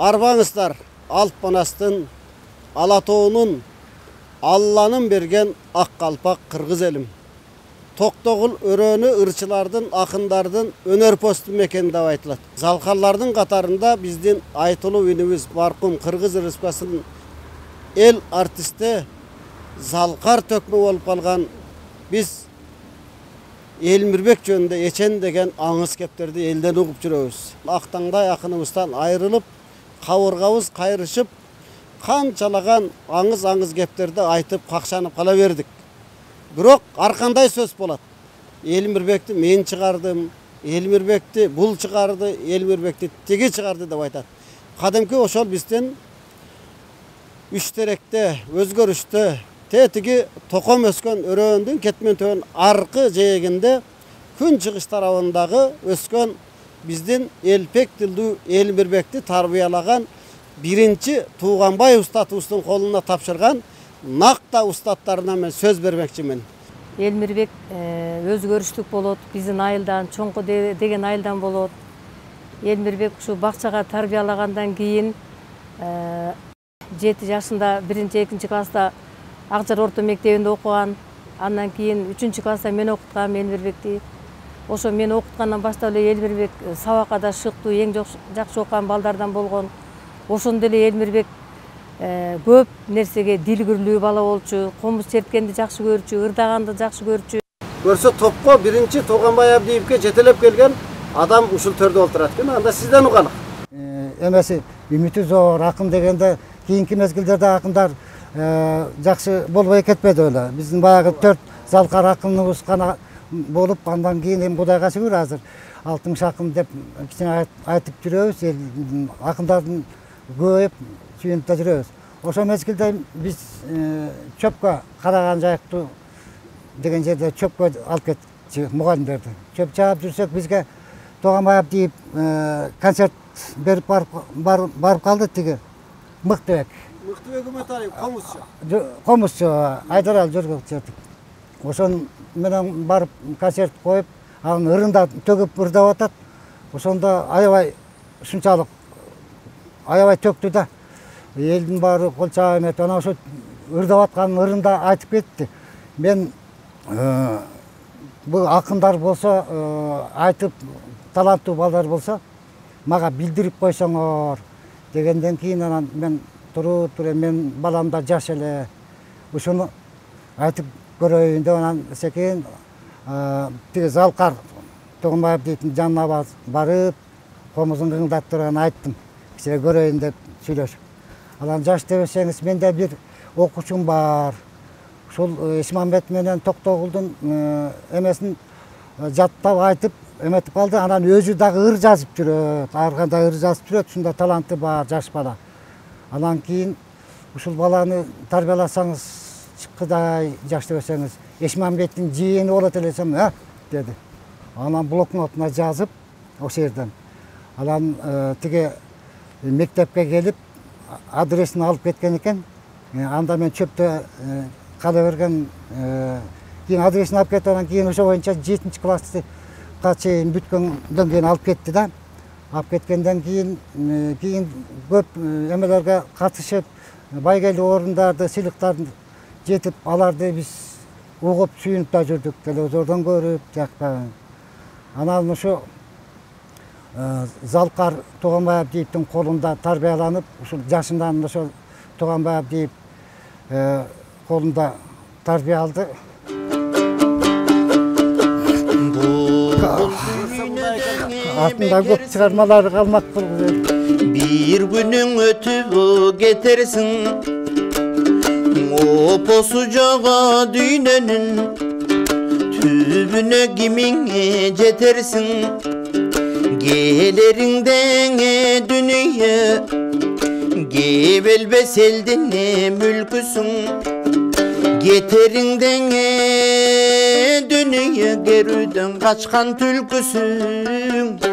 Arbanızlar Alpmanastın, Alatoğu'nun, Allah'ın bergen Akkalpak Kırgız elim. Toktogul öröğünü ırçılardın, akındardın önör postu mekeni dep aytılат. Zalkarlardın katarında bizden aytılı ünümüz Barkum Kırgız Respublikasının el artisti Zalkar tökme olup kalgan biz Elmirbek jönünde eçen degen ağız kepтерди elden ugup жүрөбүz. Актаңдай акыныбыздан айрылып, кабыргабыз кайрышып, канчалаган аңыз кептерди айтып какшанып кала бердик. Бирок ар кандай сөз болот. Элмирбекти мен чыгардым, Элмирбекти бул чыгарды, Элмирбекти тиги чыгарды деп айтат. Кадимки ошол бизден үч теректе өзгөрүштө тетиги током өскөн өрөөндүн кетмен төбөн аркы жээгинде күн чыгыш тарабындагы өскөн биздин элпек тилдүү Элмирбекти тарбиялаган биринчи Тууганбай устатыбыздын колуна тапшырган накта устаттарына мен сөз бермекчимин. Элмирбек өзгөрүштүк болот, биздин айылдан, чоңку деген айылдан болот. Элмирбек ушу бакчага тарбиялагандан кийин 7 жашында 1-2 класста Акжар орто мектебинде окуган. Андан кийин 3 класста мен окуткам Элмирбекти. Ошо мен окуткандан баштап эле Элмирбек сабакка да шыктуу, эң жакшы окуган балдардан болгон. Ошондо эле Элмирбек көп нерсеге дилгүрлүү бала болчу, комуз черткенди жакшы көрчү, ырдаганды жакшы көрчү. Көрсө топко биринчи Тууганбай Абдиевке жетелеп келген адам ушул төрдө отурат экен. Анда сизден угайлык. Эмеси үмүтү зор акын дегенде кийинки мезгилдерде акындар жакшы болбой кетпеди эле. Биздин баягы 4 Залкар акыныбыз гана болуп, андан кийин эми Кудайга шүгүр азыр 60 акын деп кичине айтып жүрөбүз. Акындардын көбөйүп сүйүнүп да жүрөбүз. Ошол мезгилде биз чөпкө караган жайыктуу деген жерде чөпкө алып кетчү мугалимдерди. Чөп чаап жүрсөк бизге Тууганбай Абдиев концерт берип барып калды тиги Мыктыбек. Мыктыбек Үмөталиев комузчу. Комузчу Айдарал жүргүзчү. Ошон менен барып концерт коюп, анын ырында төгүп ырдап атат. Ошондо аябай ушунчалык аябай төктү да. Элдин баары кол чаап эметип, анан ошо ырдап аткан ырында айтып кетти. Мен бул акындар болсо, айтып таланттуу балдар болсо, мага билдирип койсоңор дегенден кийин анан мен туруп мен балам да жаш эле. Ушуну айтып көрөйүн деп анан секен тиги Залкар Тууганбай Абдиевдин жанына барып, комузун кыңдап турган айттым. Кичине көрөйүн деп сүйлөшүп. Анан жаш дебесеңиз менде бир окуучум бар. Ушул Ишмамбет менен Токтогулдун эмесин жаттап айтып эметип калды. Анан өзү дагы ыр жазып жүрөт. Ар кандай ыр жазып жүрөт. Ушунда таланты бар жаш бала. Анан кийин ушул баланы тарбияласаңыз Кудай жаш дебесеңиз Ишмамбеттин жыйыны болот элесем, деди. Анан блокнотуна жазып ошол жерден. Анан тиги мектепке келип адресин алып кеткен экен. Анда мен чөптө кала берген, кийин адресин алып кетип, анан кийин ошо боюнча 7 классы чейин бүткөндөн кийин алып кетти да. Алып кеткенден кийин көп эмелерге катышып, байгелүү орундарды, сыйлыктарды жетип, аларды биз угуп сүйүнүп да жүрдүк. Телевизордон көрүп, жакпа. Анан ошо Залкар Тууганбай Абдиевдин колунда тарбияланып, ушул жашынан ошо Тууганбай Абдиев колунда тарбия алды. Артында көп чыгармалары калмак болду. Бир күнүң өтүп кетерсиң, опосу жага дүйнөнүн түбүнө кимиңе жетерсиң. Келериңден дүнүйө кебелбес элдин мүлкүсүң. Кетериңден дүнүйө керүүдөн качкан түлкүсүң.